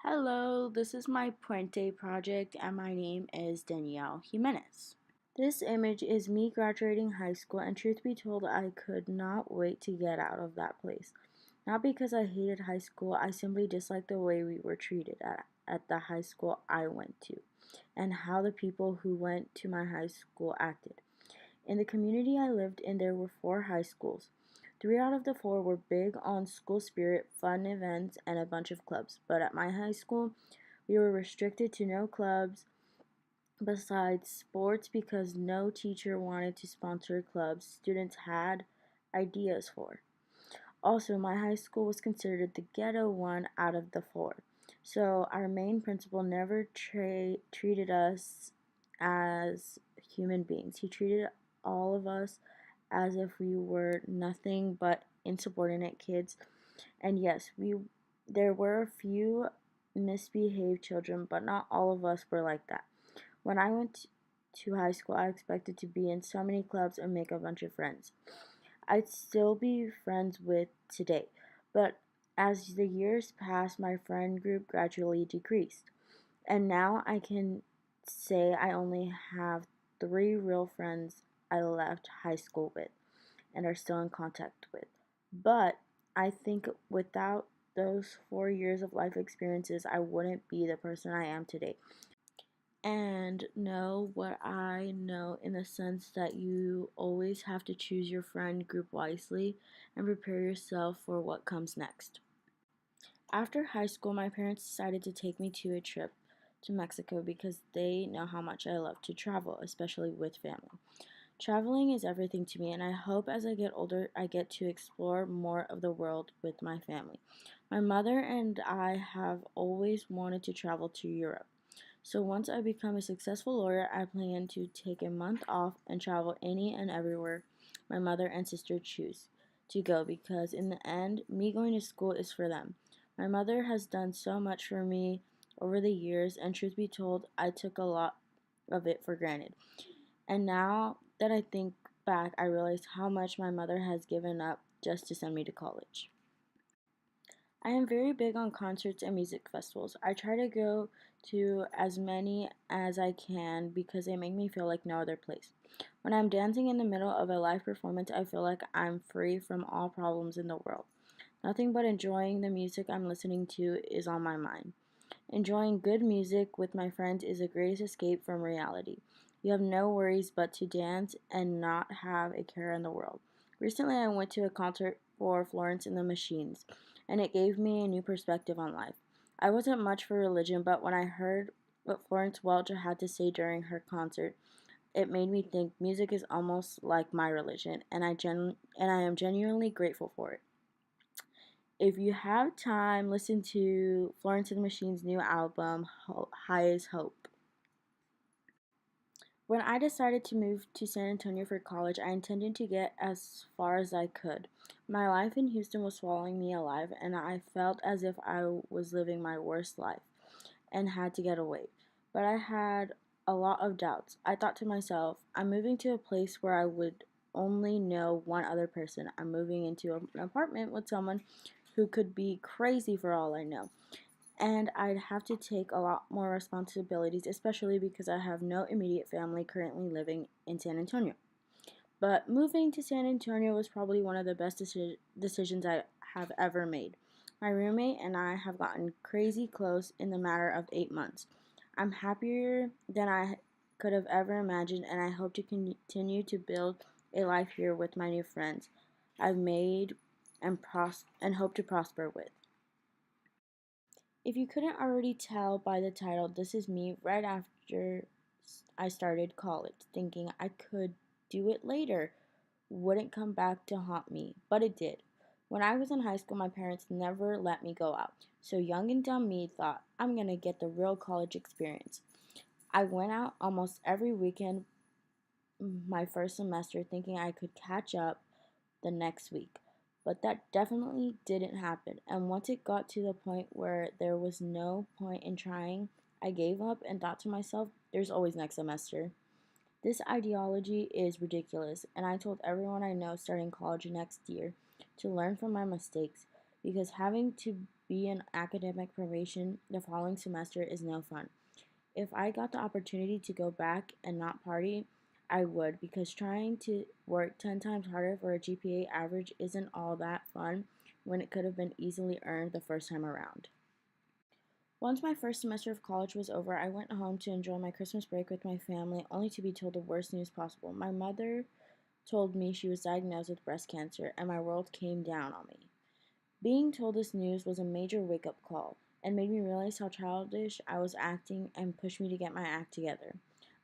Hello, this is my Puente project, and my name is Danielle Jimenez. This image is me graduating high school, and truth be told, I could not wait to get out of that place. Not because I hated high school, I simply disliked the way we were treated at the high school I went to, and how the people who went to my high school acted. In the community I lived in, there were four high schools. Three out of the four were big on school spirit, fun events, and a bunch of clubs. But at my high school, we were restricted to no clubs besides sports because no teacher wanted to sponsor clubs students had ideas for. Also, my high school was considered the ghetto one out of the four. So our main principal never treated us as human beings. He treated all of us as if we were nothing but insubordinate kids. And yes, we there were a few misbehaved children, but not all of us were like that. When I went to high school, I expected to be in so many clubs and make a bunch of friends I'd still be friends with today. But as the years passed, my friend group gradually decreased. And now I can say I only have three real friends I left high school with and are still in contact with. But I think without those 4 years of life experiences, I wouldn't be the person I am today. And know what I know in the sense that you always have to choose your friend group wisely and prepare yourself for what comes next. After high school, my parents decided to take me to a trip to Mexico because they know how much I love to travel, especially with family. Traveling is everything to me, and I hope as I get older, I get to explore more of the world with my family. My mother and I have always wanted to travel to Europe. So once I become a successful lawyer, I plan to take a month off and travel any and everywhere my mother and sister choose to go because in the end, me going to school is for them. My mother has done so much for me over the years, and truth be told, I took a lot of it for granted. And now that I think back, I realize how much my mother has given up just to send me to college. I am very big on concerts and music festivals. I try to go to as many as I can because they make me feel like no other place. When I'm dancing in the middle of a live performance, I feel like I'm free from all problems in the world. Nothing but enjoying the music I'm listening to is on my mind. Enjoying good music with my friends is the greatest escape from reality. You have no worries but to dance and not have a care in the world. Recently, I went to a concert for Florence and the Machines, and it gave me a new perspective on life. I wasn't much for religion, but when I heard what Florence Welch had to say during her concert, it made me think music is almost like my religion, and I am genuinely grateful for it. If you have time, listen to Florence and the Machine's new album, High as Hope. When I decided to move to San Antonio for college, I intended to get as far as I could. My life in Houston was swallowing me alive, and I felt as if I was living my worst life and had to get away. But I had a lot of doubts. I thought to myself, I'm moving to a place where I would only know one other person. I'm moving into an apartment with someone who could be crazy for all I know. And I'd have to take a lot more responsibilities, especially because I have no immediate family currently living in San Antonio. But moving to San Antonio was probably one of the best decisions I have ever made. My roommate and I have gotten crazy close in the matter of 8 months. I'm happier than I could have ever imagined, and I hope to continue to build a life here with my new friends I've made and hope to prosper with. If you couldn't already tell by the title, this is me right after I started college, thinking I could do it later, wouldn't come back to haunt me, but it did. When I was in high school, my parents never let me go out, so young and dumb me thought I'm gonna get the real college experience. I went out almost every weekend my first semester thinking I could catch up the next week. But that definitely didn't happen. And once it got to the point where there was no point in trying, I gave up and thought to myself, there's always next semester. This ideology is ridiculous, and I told everyone I know starting college next year to learn from my mistakes because having to be in academic probation the following semester is no fun. If I got the opportunity to go back and not party, I would, because trying to work 10 times harder for a GPA average isn't all that fun when it could have been easily earned the first time around. Once my first semester of college was over, I went home to enjoy my Christmas break with my family, only to be told the worst news possible. My mother told me she was diagnosed with breast cancer, and my world came down on me. Being told this news was a major wake up call and made me realize how childish I was acting and pushed me to get my act together.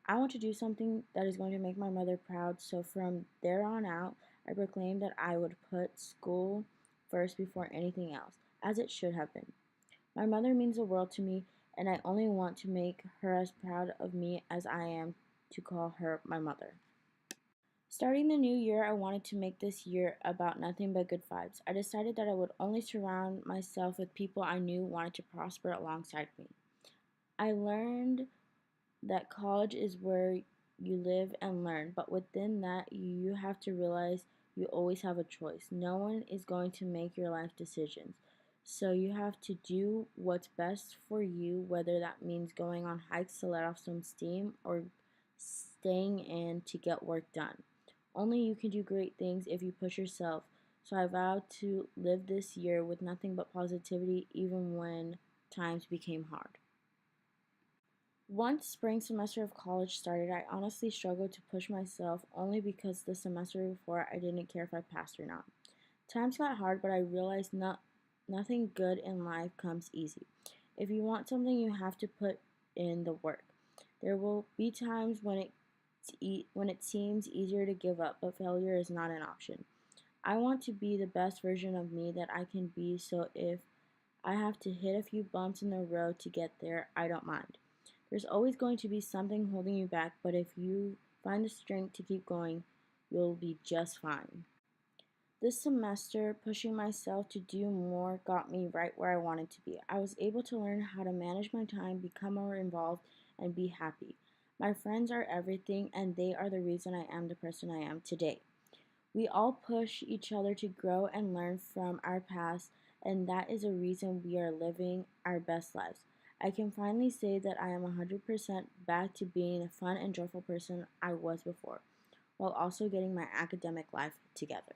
I want to do something that is going to make my mother proud, so from there on out, I proclaimed that I would put school first before anything else, as it should have been. My mother means the world to me, and I only want to make her as proud of me as I am to call her my mother. Starting the new year, I wanted to make this year about nothing but good vibes. I decided that I would only surround myself with people I knew wanted to prosper alongside me. I learned that college is where you live and learn, but within that, you have to realize you always have a choice. No one is going to make your life decisions. So you have to do what's best for you, whether that means going on hikes to let off some steam or staying in to get work done. Only you can do great things if you push yourself. So I vow to live this year with nothing but positivity, even when times became hard. Once spring semester of college started, I honestly struggled to push myself only because the semester before I didn't care if I passed or not. Times got hard, but I realized nothing good in life comes easy. If you want something, you have to put in the work. There will be times when it seems easier to give up, but failure is not an option. I want to be the best version of me that I can be, so if I have to hit a few bumps in the road to get there, I don't mind. There's always going to be something holding you back, but if you find the strength to keep going, you'll be just fine. This semester, pushing myself to do more got me right where I wanted to be. I was able to learn how to manage my time, become more involved, and be happy. My friends are everything, and they are the reason I am the person I am today. We all push each other to grow and learn from our past, and that is a reason we are living our best lives. I can finally say that I am 100% back to being the fun and joyful person I was before, while also getting my academic life together.